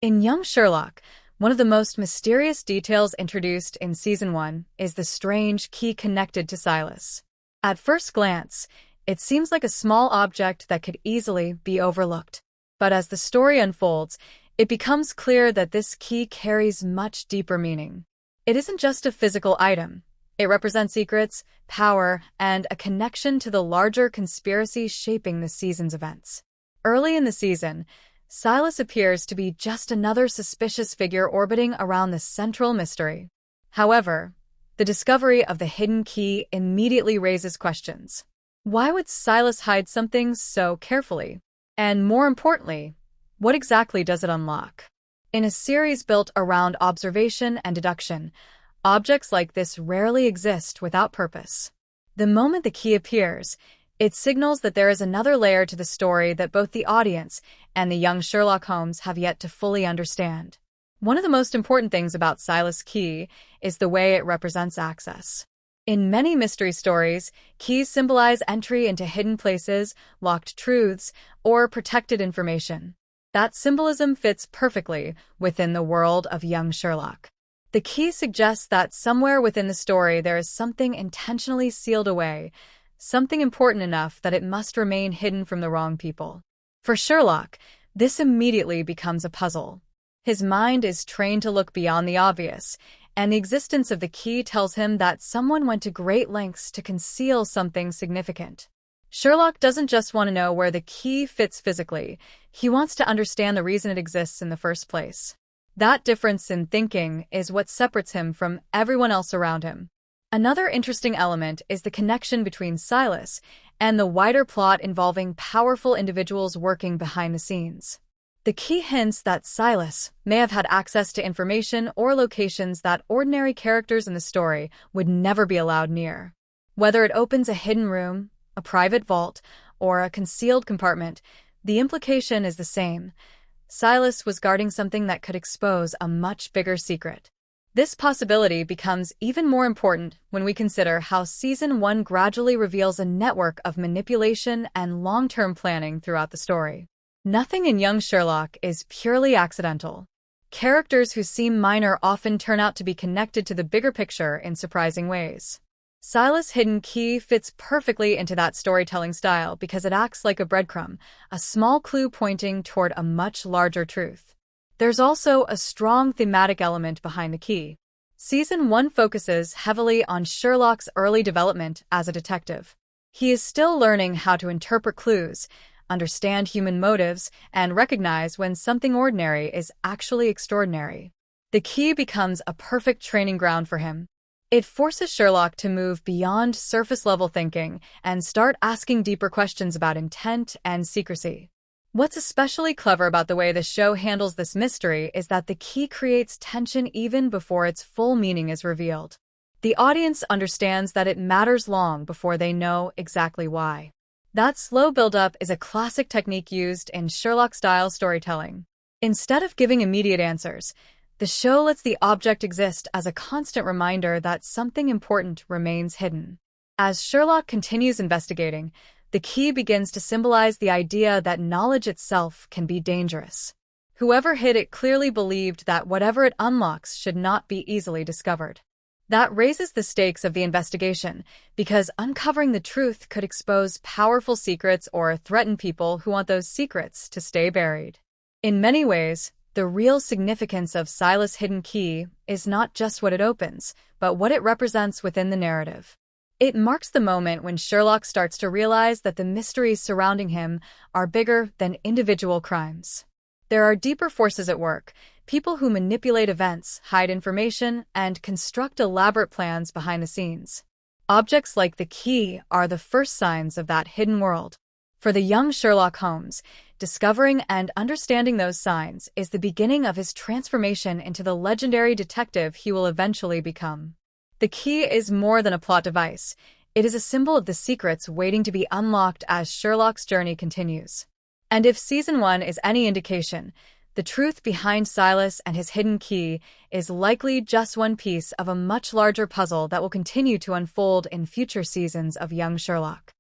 In Young Sherlock, one of the most mysterious details introduced in Season 1 is the strange key connected to Silas. At first glance, it seems like a small object that could easily be overlooked. But as the story unfolds, it becomes clear that this key carries much deeper meaning. It isn't just a physical item. It represents secrets, power, and a connection to the larger conspiracy shaping the season's events. Early in the season, Silas appears to be just another suspicious figure orbiting around the central mystery. However, the discovery of the hidden key immediately raises questions. Why would Silas hide something so carefully? And more importantly, what exactly does it unlock? In a series built around observation and deduction, objects like this rarely exist without purpose. The moment the key appears, it signals that there is another layer to the story that both the audience and the young Sherlock Holmes have yet to fully understand. One of the most important things about Silas' key is the way it represents access. In many mystery stories, keys symbolize entry into hidden places, locked truths, or protected information. That symbolism fits perfectly within the world of young Sherlock. The key suggests that somewhere within the story there is something intentionally sealed away, something important enough that it must remain hidden from the wrong people. For Sherlock, this immediately becomes a puzzle. His mind is trained to look beyond the obvious, and the existence of the key tells him that someone went to great lengths to conceal something significant. Sherlock doesn't just want to know where the key fits physically, he wants to understand the reason it exists in the first place. That difference in thinking is what separates him from everyone else around him. Another interesting element is the connection between Silas and the wider plot involving powerful individuals working behind the scenes. The key hints that Silas may have had access to information or locations that ordinary characters in the story would never be allowed near. Whether it opens a hidden room, a private vault, or a concealed compartment, the implication is the same. Silas was guarding something that could expose a much bigger secret. This possibility becomes even more important when we consider how Season 1 gradually reveals a network of manipulation and long-term planning throughout the story. Nothing in Young Sherlock is purely accidental. Characters who seem minor often turn out to be connected to the bigger picture in surprising ways. Silas' hidden key fits perfectly into that storytelling style because it acts like a breadcrumb, a small clue pointing toward a much larger truth. There's also a strong thematic element behind the key. Season 1 focuses heavily on Sherlock's early development as a detective. He is still learning how to interpret clues, understand human motives, and recognize when something ordinary is actually extraordinary. The key becomes a perfect training ground for him. It forces Sherlock to move beyond surface-level thinking and start asking deeper questions about intent and secrecy. What's especially clever about the way the show handles this mystery is that the key creates tension even before its full meaning is revealed. The audience understands that it matters long before they know exactly why. That slow build-up is a classic technique used in Sherlock-style storytelling. Instead of giving immediate answers, the show lets the object exist as a constant reminder that something important remains hidden. As Sherlock continues investigating, the key begins to symbolize the idea that knowledge itself can be dangerous. Whoever hid it clearly believed that whatever it unlocks should not be easily discovered. That raises the stakes of the investigation, because uncovering the truth could expose powerful secrets or threaten people who want those secrets to stay buried. In many ways, the real significance of Silas' hidden key is not just what it opens, but what it represents within the narrative. It marks the moment when Sherlock starts to realize that the mysteries surrounding him are bigger than individual crimes. There are deeper forces at work, people who manipulate events, hide information, and construct elaborate plans behind the scenes. Objects like the key are the first signs of that hidden world. For the young Sherlock Holmes, discovering and understanding those signs is the beginning of his transformation into the legendary detective he will eventually become. The key is more than a plot device. It is a symbol of the secrets waiting to be unlocked as Sherlock's journey continues. And if Season 1 is any indication, the truth behind Silas and his hidden key is likely just one piece of a much larger puzzle that will continue to unfold in future seasons of Young Sherlock.